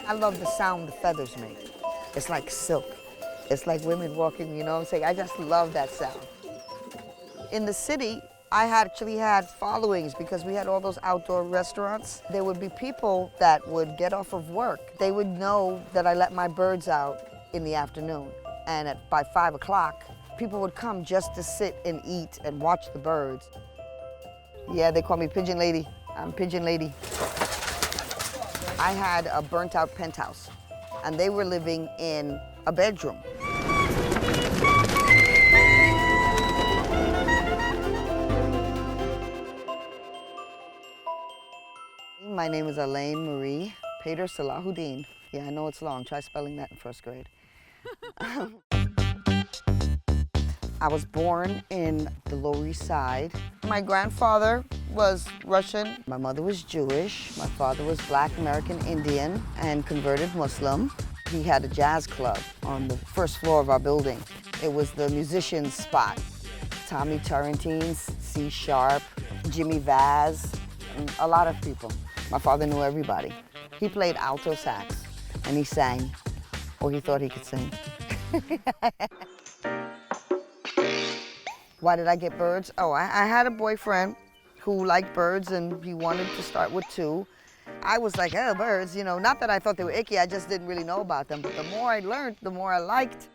I love the sound the feathers make. It's like silk. It's like women walking, you know what I'm saying? I just love that sound. In the city, I actually had followings because we had all those outdoor restaurants. There would be people that would get off of work. They would know that I let my birds out in the afternoon. And by 5 o'clock, people would come just to sit and eat and watch the birds. Yeah, they call me Pigeon Lady. I'm Pigeon Lady. I had a burnt out penthouse and they were living in a bedroom. My name is Alейн Мари Петур-Салахудин. Yeah, I know it's long. Try spelling that in first grade. I was born in the Lower East Side. My grandfather was Russian. My mother was Jewish. My father was Black American Indian and converted Muslim. He had a jazz club on the first floor of our building. It was the musician's spot. Tommy Turrentine, C Sharp, Jimmy Vaz, and a lot of people. My father knew everybody. He played alto sax and he sang, or he thought he could sing. Why did I get birds? Oh, I had a boyfriend who liked birds and he wanted to start with 2. I was like, oh, birds, you know, not that I thought they were icky, I just didn't really know about them. But the more I learned, the more I liked.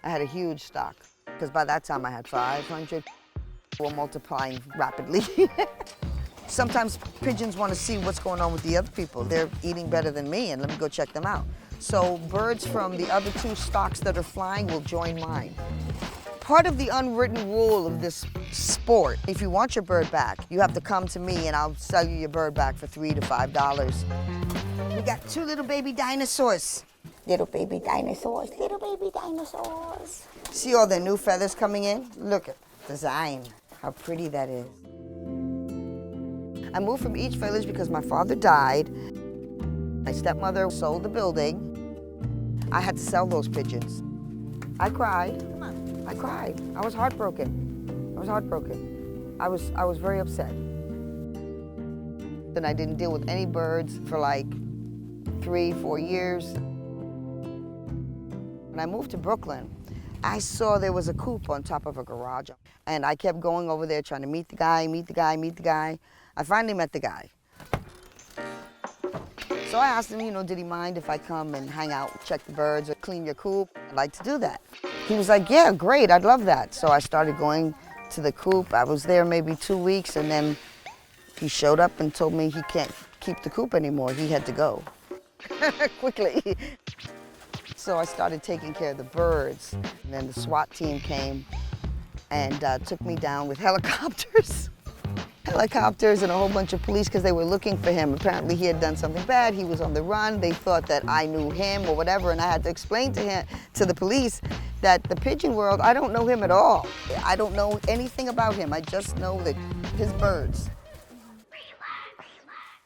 I had a huge stock because by that time I had 500. Were multiplying rapidly. Sometimes pigeons want to see what's going on with the other people. They're eating better than me and let me go check them out. So birds from the other 2 stocks that are flying will join mine. Part of the unwritten rule of this sport, if you want your bird back, you have to come to me and I'll sell you your bird back for $3 to $5. We got 2 little baby dinosaurs. Little baby dinosaurs, little baby dinosaurs. See all the new feathers coming in? Look at design, how pretty that is. I moved from Ist-Villidge because my father died. My stepmother sold the building. I had to sell those pigeons. I cried. I cried. I was heartbroken. I was heartbroken. I was very upset. And I didn't deal with any birds for like 3-4 years. When I moved to Brooklyn, I saw there was a coop on top of a garage. And I kept going over there trying to meet the guy, meet the guy, meet the guy. I finally met the guy. So I asked him, you know, did he mind if I come and hang out, check the birds, or clean your coop? I'd like to do that. He was like, yeah, great, I'd love that. So I started going to the coop. I was there maybe 2 weeks, and then he showed up and told me he can't keep the coop anymore. He had to go quickly. So I started taking care of the birds. And then the SWAT team came and took me down with helicopters. Helicopters and a whole bunch of police because they were looking for him. Apparently he had done something bad, he was on the run. They thought that I knew him or whatever, and I had to explain to the police that the pigeon world, I don't know him at all. I don't know anything about him. I just know that his birds.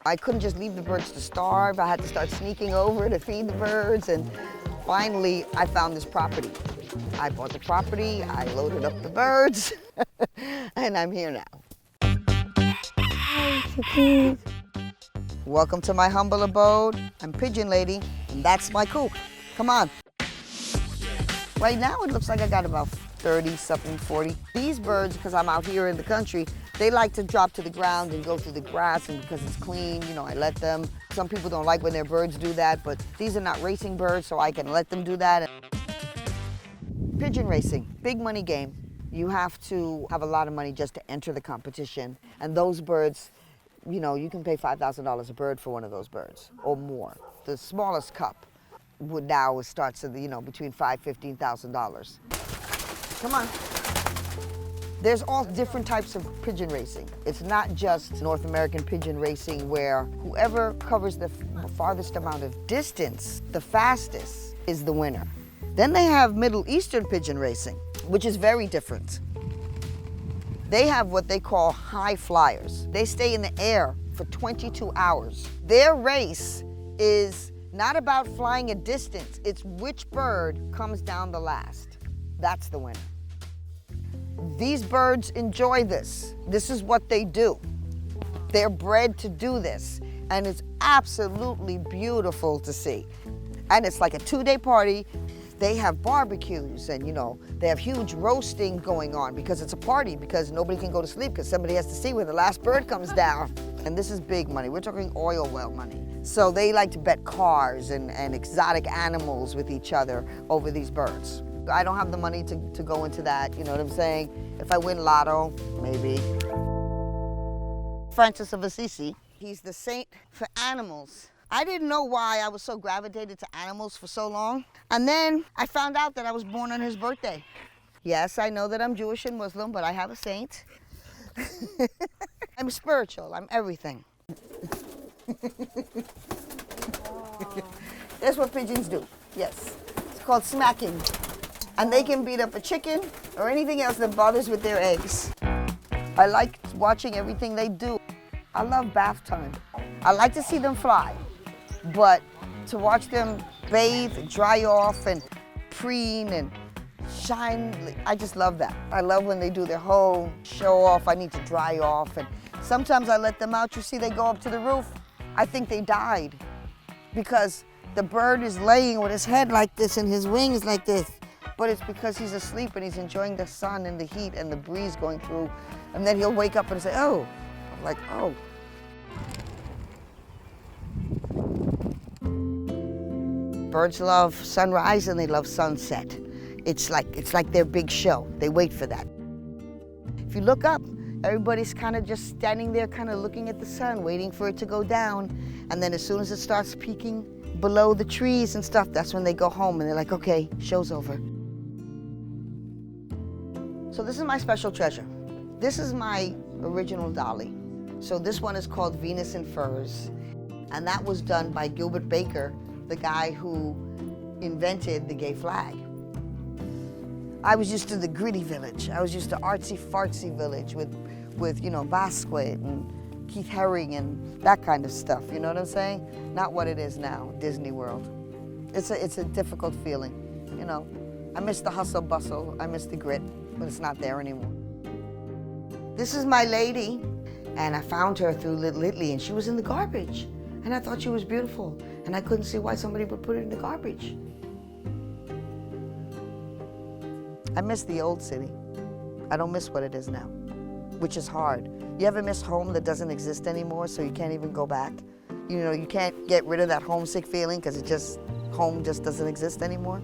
I couldn't just leave the birds to starve. I had to start sneaking over to feed the birds, and finally I found this property. I bought the property, I loaded up the birds, and I'm here now. Welcome to my humble abode. I'm Pigeon Lady, and that's my coop. Come on. Right now it looks like I got about 30-something, 40. These birds, because I'm out here in the country, they like to drop to the ground and go through the grass, and because it's clean, you know, I let them. Some people don't like when their birds do that, but these are not racing birds, so I can let them do that. Pigeon racing, big money game. You have to have a lot of money just to enter the competition. And those birds, you know, you can pay $5,000 a bird for one of those birds or more. The smallest cup would now starts at, you know, between $5,000 and $15,000. Come on. There's all different types of pigeon racing. It's not just North American pigeon racing where whoever covers the farthest amount of distance, the fastest, is the winner. Then they have Middle Eastern pigeon racing, which is very different. They have what they call high flyers. They stay in the air for 22 hours. Their race is not about flying a distance, it's which bird comes down the last. That's the winner. These birds enjoy this. This is what they do. They're bred to do this, and it's absolutely beautiful to see. And it's like a 2-day party. They have barbecues and, you know, they have huge roasting going on because it's a party, because nobody can go to sleep because somebody has to see when the last bird comes down. And this is big money. We're talking oil well money. So they like to bet cars and exotic animals with each other over these birds. I don't have the money to go into that, you know what I'm saying? If I win lotto, maybe. Francis of Assisi, he's the saint for animals. I didn't know why I was so gravitated to animals for so long. And then I found out that I was born on his birthday. Yes, I know that I'm Jewish and Muslim, but I have a saint. I'm spiritual, I'm everything. That's what pigeons do, yes. It's called smacking. And they can beat up a chicken or anything else that bothers with their eggs. I like watching everything they do. I love bath time. I like to see them fly, but to watch them bathe and dry off and preen and shine, I just love that. I love when they do their whole show off. I need to dry off, and sometimes I let them out. You see, they go up to the roof. I think they died because the bird is laying with his head like this and his wings like this, but it's because he's asleep and he's enjoying the sun and the heat and the breeze going through, and then he'll wake up and say, oh. I'm like, oh. Birds love sunrise and they love sunset. It's like their big show. They wait for that. If you look up, everybody's kind of just standing there, kind of looking at the sun, waiting for it to go down. And then as soon as it starts peeking below the trees and stuff, that's when they go home and they're like, okay, show's over. So this is my special treasure. This is my original dolly. So this one is called Venus in Furs. And that was done by Gilbert Baker, the guy who invented the gay flag. I was used to the gritty village. I was used to artsy-fartsy village with you know, Basquiat and Keith Haring and that kind of stuff, you know what I'm saying? Not what it is now, Disney World. It's a difficult feeling, you know. I miss the hustle bustle, I miss the grit, but it's not there anymore. This is my lady, and I found her through Little Italy, and she was in the garbage. And I thought she was beautiful, and I couldn't see why somebody would put it in the garbage. I miss the old city. I don't miss what it is now, which is hard. You ever miss home that doesn't exist anymore, so you can't even go back? You know, you can't get rid of that homesick feeling because home just doesn't exist anymore?